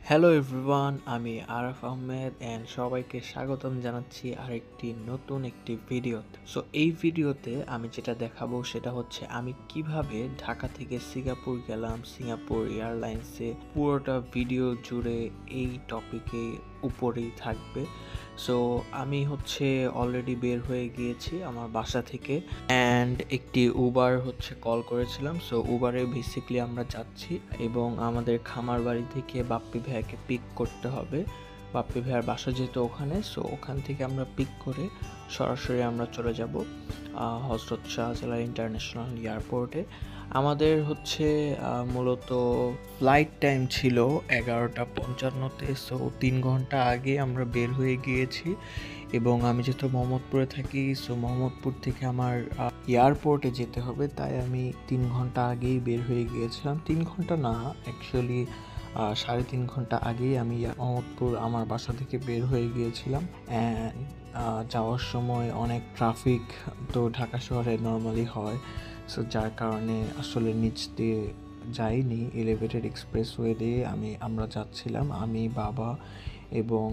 Hello everyone, আমি Araf Ahmed and সবাইকে স্বাগতম জানাচ্ছি আরেকটি নতুন একটি ভিডিওতে। সো এই ভিডিওতে আমি যেটা দেখাবো সেটা হচ্ছে আমি কিভাবে ঢাকা থেকে সিঙ্গাপুর গেলাম। সিঙ্গাপুর এয়ারলাইন্সে পুরোটা ভিডিও জুড়ে এই টপিকে উপরেই থাকবে। সো আমি হচ্ছে অলরেডি বের হয়ে গিয়েছি আমার বাসা থেকে অ্যান্ড একটি উবার হচ্ছে কল করেছিলাম। সো উবারে বেসিক্যালি আমরা যাচ্ছি এবং আমাদের খামার বাড়ি থেকে বাপ্পি ভাইয়াকে পিক করতে হবে। বাপ্পি ভাইয়ার বাসা যেহেতু ওখানে, সো ওখান থেকে আমরা পিক করে সরাসরি আমরা চলে যাব হজরত শাহজালাল ইন্টারন্যাশনাল এয়ারপোর্টে। আমাদের হচ্ছে মূলত ফ্লাইট টাইম ছিল 11:55-তে। সো 3 ঘন্টা আগে আমরা বের হয়ে গিয়েছি এবং আমি যেহেতু মোহাম্মদপুরে থাকি, সো মোহাম্মদপুর থেকে আমার এয়ারপোর্টে যেতে হবে, তাই আমি 3 ঘন্টা আগেই বের হয়ে গিয়েছিলাম। 3 ঘন্টা না, অ্যাকচুয়ালি 3.5 ঘন্টা আগেই আমি মোহাম্মদপুর আমার বাসা থেকে বের হয়ে গিয়েছিলাম। অ্যান্ড যাওয়ার সময় অনেক ট্রাফিক তো ঢাকা শহরে নর্মালি হয়, সো যার কারণে আসলে নিচ দিয়ে যাইনি, এলিভেটেড এক্সপ্রেসওয়ে দিয়ে আমরা যাচ্ছিলাম, আমি, বাবা এবং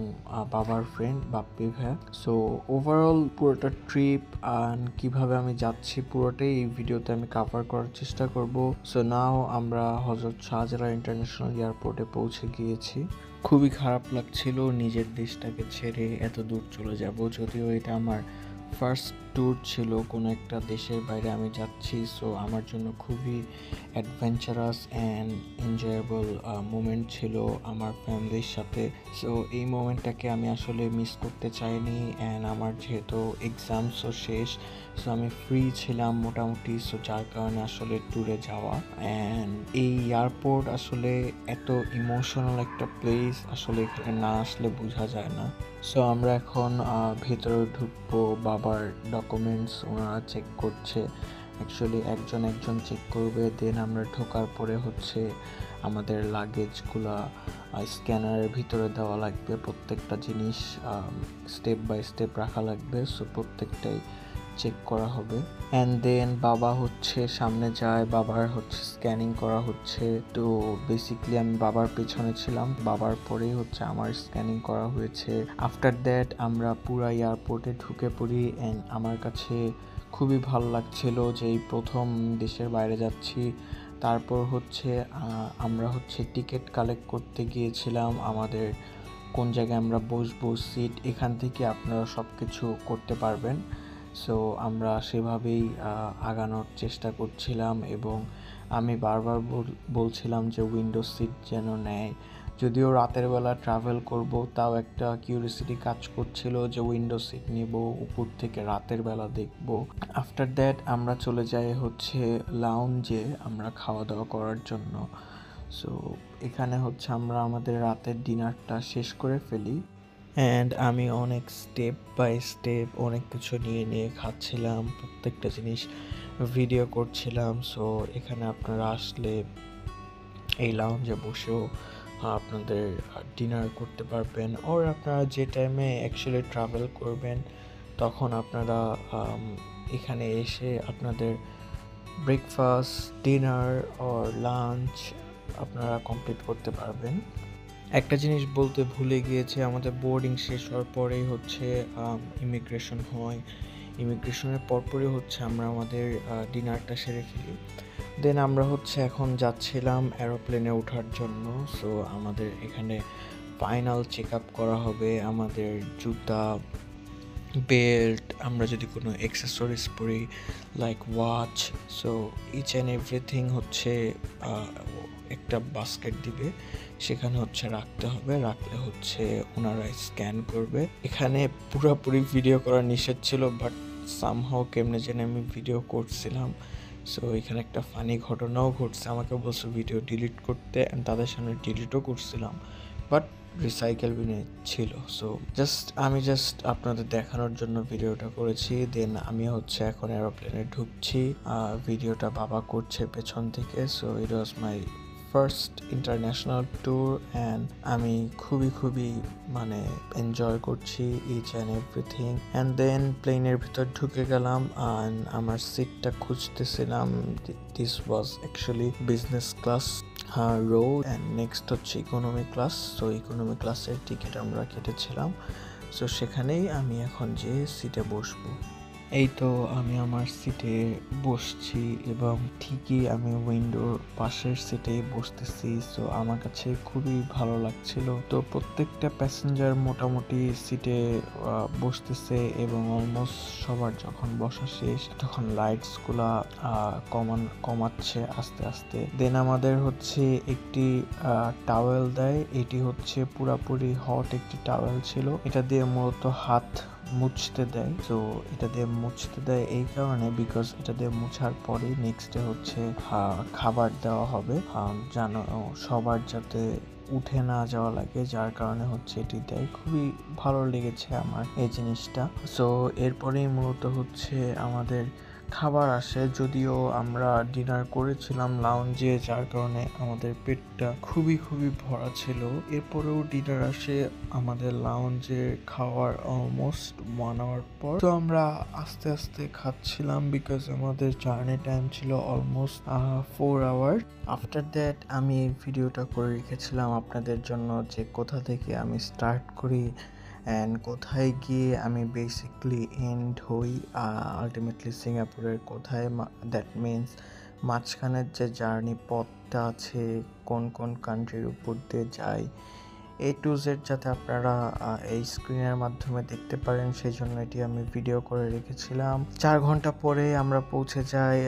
বাবার ফ্রেন্ড বাপ্পি ভাইয়া। সো ওভারঅল পুরোটা ট্রিপ আর কীভাবে আমি যাচ্ছি পুরোটাই এই ভিডিওতে আমি কভার করার চেষ্টা করব। সো নাও আমরা হজরত শাহজালাল ইন্টারন্যাশনাল এয়ারপোর্টে পৌঁছে গিয়েছি। খুবই খারাপ লাগছিল নিজের দেশটাকে ছেড়ে এত দূর চলে যাব, যদিও এটা আমার ফার্স্ট ট্যুর ছিল, কোনো একটা দেশের বাইরে আমি যাচ্ছি। সো আমার জন্য খুবই অ্যাডভেঞ্চারাস অ্যান্ড এনজয়েবল মোমেন্ট ছিল আমার ফ্যামিলির সাথে। সো এই মোমেন্টটাকে আমি আসলে মিস করতে চাইনি। অ্যান্ড আমার যেহেতু এক্সামসও শেষ, সো আমি ফ্রি ছিলাম মোটামুটি, সো যার কারণে আসলে ট্যুরে যাওয়া। অ্যান্ড এই এয়ারপোর্ট আসলে এত ইমোশনাল একটা প্লেস, আসলে এখানে না আসলে বোঝা যায় না। সো আমরা এখন ভেতরে ঢুকবো। বাবার ডকুমেন্টস ওনারা চেক করছে, অ্যাকচুয়ালি একজন একজন চেক করবে। দেন আমরা ঢোকার পরে হচ্ছে আমাদের লাগেজগুলা স্ক্যানারের ভিতরে দেওয়া লাগবে, প্রত্যেকটা জিনিস স্টেপ বাই স্টেপ রাখা লাগবে। সো প্রত্যেকটাই চেক করা হবে। অ্যান্ড দেন বাবা হচ্ছে সামনে যায়, বাবার হচ্ছে স্ক্যানিং করা হচ্ছে। তো বেসিক্যালি আমি বাবার পেছনে ছিলাম, বাবার পরেই হচ্ছে আমার স্ক্যানিং করা হয়েছে। আফটার দ্যাট আমরা পুরা এয়ারপোর্টে ঢুকে পড়ি। অ্যান্ড আমার কাছে খুবই ভালো লাগছিল যে এই প্রথম দেশের বাইরে যাচ্ছি। তারপর হচ্ছে আমরা হচ্ছে টিকিট কালেক্ট করতে গিয়েছিলাম, আমাদের কোন জায়গায় আমরা বসবো, সিট এখান থেকে আপনারা সব কিছু করতে পারবেন। সো আমরা সেভাবেই আগানোর চেষ্টা করছিলাম এবং আমি বারবার বলছিলাম যে উইন্ডো সিট যেন নেয়। যদিও রাতের বেলা ট্রাভেল করব, তাও একটা কিউরিসিটি কাজ করছিল যে উইন্ডো সিট নেব, উপর থেকে রাতের বেলা দেখব। আফটার দ্যাট আমরা চলে যাই হচ্ছে লাউঞ্জে আমরা খাওয়া দাওয়া করার জন্য। সো এখানে হচ্ছে আমরা আমাদের রাতের ডিনারটা শেষ করে ফেলি। অ্যান্ড আমি অনেক স্টেপ বাই স্টেপ অনেক কিছু নিয়ে নিয়ে খাচ্ছিলাম, প্রত্যেকটা জিনিস ভিডিও করছিলাম। সো এখানে আপনারা আসলে এই লাউঞ্জে বসেও আপনাদের ডিনার করতে পারবেন, ওর আপনারা যে টাইমে অ্যাকচুয়ালি ট্রাভেল করবেন তখন আপনারা এখানে এসে আপনাদের ব্রেকফাস্ট, ডিনার অর লাঞ্চ আপনারা কমপ্লিট করতে পারবেন। একটা জিনিস বলতে ভুলে গিয়েছি, আমাদের বোর্ডিং শেষ হওয়ার পরেই হচ্ছে ইমিগ্রেশন হয়। ইমিগ্রেশনের পরপরই হচ্ছে আমরা আমাদের ডিনারটা সেরে ফেলি। দেন আমরা হচ্ছে এখন যাচ্ছিলাম এরোপ্লেনে ওঠার জন্য। সো আমাদের এখানে ফাইনাল চেক আপ করা হবে, আমাদের জুতা, বেল্ট, আমরা যদি কোনো অ্যাক্সেসরিজ পরি like watch, so each and everything হচ্ছে একটা বাস্কেট দিবে, সেখানে হচ্ছে রাখতে হবে। রাখলে হচ্ছে ওনারা স্ক্যান করবে। এখানে পুরোপুরি ভিডিও করা নিষেধ ছিল, বাট সামহাও কেমনে যেন আমি ভিডিও করছিলাম। সো এখানে একটা ফানি ঘটনাও ঘটছে, আমাকে বলছে ভিডিও ডিলিট করতে, অ্যান্ড তাদের সামনে ডিলিটও করছিলাম, বাট রিসাইকেল বিনে ছিল। সো আমি জাস্ট আপনাদের দেখানোর জন্য ভিডিওটা করেছি। দেন আমি হচ্ছে এখন এরোপ্লেনে ঢুকছি, ভিডিওটা বাবা করছে পেছন থেকে। So it was my first international tour and আমি খুবই মানে এনজয় করছি each and everything. And then প্লেনের ভিতর ঢুকে গেলাম অ্যান্ড আমার সিটটা খুঁজতেছিলাম। This was actually business class row and next হচ্ছে ইকোনমি ক্লাস। সো ইকোনমি ক্লাসের টিকিট আমরা কেটেছিলাম। সো সেখানেই আমি এখন যে সিটে বসবো। এই তো আমি আমার সিটে বসছি এবং ঠিকই আমি উইন্ডোর পাশের সিটেই বসতেছি। সো আমার কাছে খুবই ভালো লাগছিল। তো প্রত্যেকটা প্যাসেঞ্জার মোটামুটি সিটে বসতেছে এবং অলমোস্ট সবার যখন বসা শেষ তখন লাইটসগুলা কমাচ্ছে আস্তে আস্তে। দেন আমাদের হচ্ছে একটি টাওয়েল দেয়। এটি হচ্ছে পুরাপুরি হট একটি টাওয়েল ছিল। এটা দিয়ে মূলত হাত মুছতে দেয়। তো এটা দিয়ে মুছতে দেয় এই কারণে বিকজ এটা দিয়ে মুছার পরে নেক্সট ডে হচ্ছে খাবার দেওয়া হবে, যেন সবার যাতে উঠে না যাওয়া লাগে, যার কারণে হচ্ছে এটি দেয়। খুবই ভালো লেগেছে আমার এই জিনিসটা। সো এরপরেই মূলত হচ্ছে আমাদের খাবার আসে। যদিও আমরা ডিনার করেছিলাম লাউঞ্জে, যার কারণে আমাদের পেটটা খুবই ভরা ছিল। এরপরেও ডিনার আসে আমাদের লাউঞ্জে খাওয়ার অলমোস্ট 1 আওয়ার পর। তো আমরা আস্তে আস্তে খাচ্ছিলাম বিকজ আমাদের জার্নি টাইম ছিল অলমোস্ট 4 আওয়ার। আফটার দ্যাট আমি ভিডিওটা করে রেখেছিলাম আপনাদের জন্য যে কোথা থেকে আমি স্টার্ট করি অ্যান্ড কোথায় গিয়ে আমি বেসিকলি এন্ড হই, আলটিমেটলি সিঙ্গাপুরের কোথায়। দ্যাট মিনস মাঝখানের যে জার্নি পথটা আছে, কোন কান্ট্রির উপর দিয়ে যাই, A to Z যাতে আপনারা এই স্ক্রিনের মাধ্যমে দেখতে পারেন, সেই জন্য এটি আমি ভিডিও করে রেখেছিলাম। 4 ঘন্টা পরে আমরা পৌঁছে যাই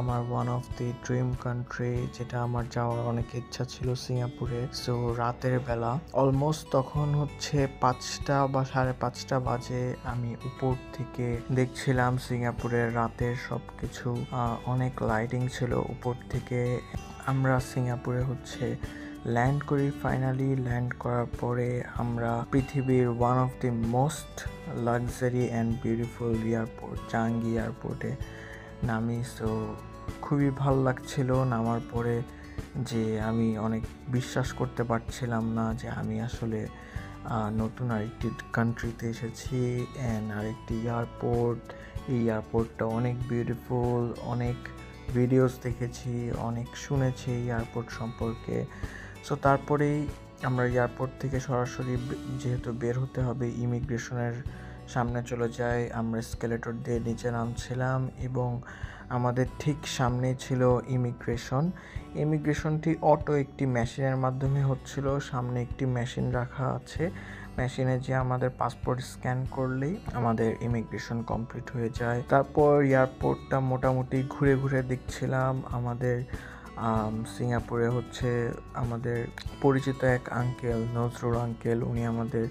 আমার one of the dream country, যেটা আমার যাওয়ার অনেক ইচ্ছা ছিল, সিঙ্গাপুরে। সো রাতের বেলা অলমোস্ট তখন হচ্ছে 5টা বা 5:30 বাজে। আমি উপর থেকে দেখছিলাম সিঙ্গাপুরের রাতের সবকিছু, অনেক লাইটিং ছিল উপর থেকে। আমরা সিঙ্গাপুরে হচ্ছে ল্যান্ড করি। ফাইনালি ল্যান্ড করার পরে আমরা পৃথিবীর one of the most luxury and beautiful airport চাঙ্গি এয়ারপোর্টে নামি। সো খুবই ভালো লাগছিল নামার পরে, যে আমি অনেক বিশ্বাস করতে পারছিলাম না যে আমি আসলে নতুন আরেকটি কান্ট্রিতে এসেছি অ্যান্ড আরেকটি এয়ারপোর্ট। এই এয়ারপোর্টটা অনেক বিউটিফুল, অনেক ভিডিওস দেখেছি, অনেক শুনেছি এয়ারপোর্ট সম্পর্কে। সো তারপরেই আমরা এয়ারপোর্ট থেকে সরাসরি যেহেতু বের হতে হবে, ইমিগ্রেশনের সামনে চলে যাই। আমরা স্কেলেটর দিয়ে নিচে নামছিলাম এবং আমাদের ঠিক সামনেই ছিল ইমিগ্রেশনটি অটো একটি মেশিনের মাধ্যমে হচ্ছিল। সামনে একটি মেশিন রাখা আছে, মেশিনে যে আমাদের পাসপোর্ট স্ক্যান করলেই আমাদের ইমিগ্রেশন কমপ্লিট হয়ে যায়। তারপর এয়ারপোর্টটা মোটামুটি ঘুরে দেখছিলাম। আমাদের সিঙ্গাপুরে হচ্ছে আমাদের পরিচিত এক আঙ্কেল, নজরুল আঙ্কেল, উনি আমাদের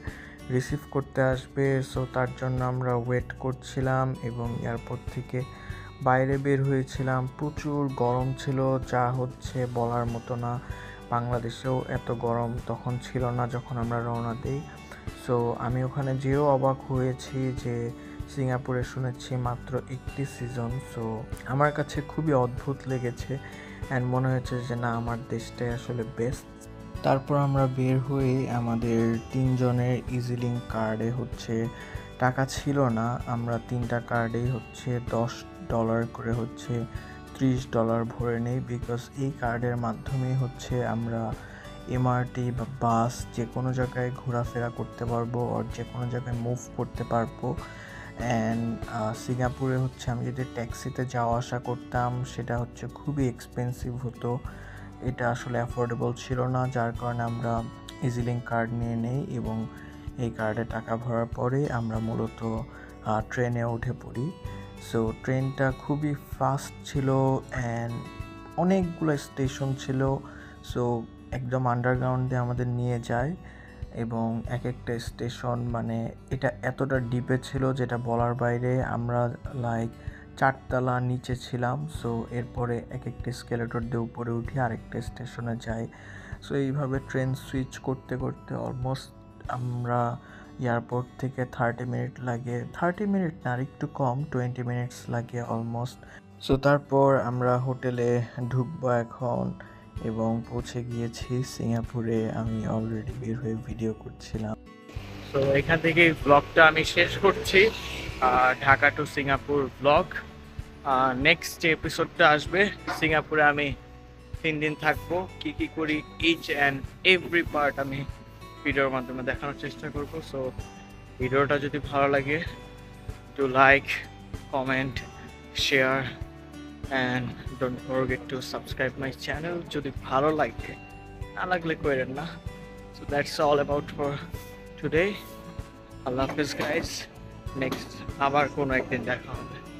রিসিভ করতে আসবে। সো তার জন্য আমরা ওয়েট করছিলাম এবং এয়ারপোর্ট থেকে বাইরে বের হয়েছিলাম। প্রচুর গরম ছিল, যা হচ্ছে বলার মতো না। বাংলাদেশেও এত গরম তখন ছিল না যখন আমরা রওনা দিই। সো আমি ওখানে যেও অবাক হয়েছি যে সিঙ্গাপুরে শুনেছি মাত্র একটি সিজন। সো আমার কাছে খুবই অদ্ভুত লেগেছে অ্যান্ড মনে হয়েছে যে না, আমার দেশটাই আসলে বেস্ট। তারপর আমরা বের হয়ে আমাদের 3 জনের ইজিলিঙ্ক কার্ডে হচ্ছে টাকা ছিল না। আমরা 3টা কার্ডেই হচ্ছে $10 করে হচ্ছে $30 ভরে নেই, বিকজ এই কার্ডের মাধ্যমে হচ্ছে আমরা এমআরটি বা বাস যে কোনো জায়গায় ঘোরাফেরা করতে পারবো আর যে কোনো জায়গায় মুভ করতে পারবো। অ্যান্ড সিঙ্গাপুরে হচ্ছে আমি যদি ট্যাক্সিতে যাওয়া আসা করতাম সেটা হচ্ছে খুবই এক্সপেন্সিভ হতো, এটা আসলে অ্যাফোর্ডেবল ছিল না, যার কারণে আমরা ইজিলিঙ্ক কার্ড নিয়ে নেই এবং এই কার্ডে টাকা ভরার পরে আমরা মূলত ট্রেনে উঠে পড়ি। সো ট্রেনটা খুবই ফাস্ট ছিল অ্যান্ড অনেকগুলো স্টেশন ছিল। সো একদম আন্ডারগ্রাউন্ডে আমাদের নিয়ে যায় এবং এক একটা স্টেশন, মানে এটা এতটা ডিপে ছিল যেটা বলার বাইরে। আমরা লাইক 4 তলা নিচে ছিলাম। সো এরপরে এক একটা স্কেলেটর দিয়ে উপরে উঠি আরেকটা স্টেশনে যাই। সো এইভাবে ট্রেন সুইচ করতে অলমোস্ট আমরা এয়ারপোর্ট থেকে 30 মিনিট লাগে, 30 মিনিট না আর একটু কম, 20 মিনিটস লাগে অলমোস্ট। সো তারপর আমরা হোটেলে ঢুকবো এখন এবং পৌঁছে গিয়েছি সিঙ্গাপুরে। আমি অলরেডি বের হয়ে ভিডিও করছিলাম। তো এখান থেকে ব্লগটা আমি শেষ করছি, Dhaka to Singapore blog. Next যে এপিসোডটা আসবে, সিঙ্গাপুরে আমি 3 দিন থাকবো, কি কি করি ইচ অ্যান্ড এভরি পার্ট আমি ভিডিওর মাধ্যমে দেখানোর চেষ্টা করব। সো ভিডিওটা যদি ভালো লাগে, to like, comment, share and don't forget to subscribe my channel যদি ভালো লাগে। না লাগলে করেন না। So that's all about for today. Allah Hafiz guys, next আবার কোনো একদিন দেখা হবে।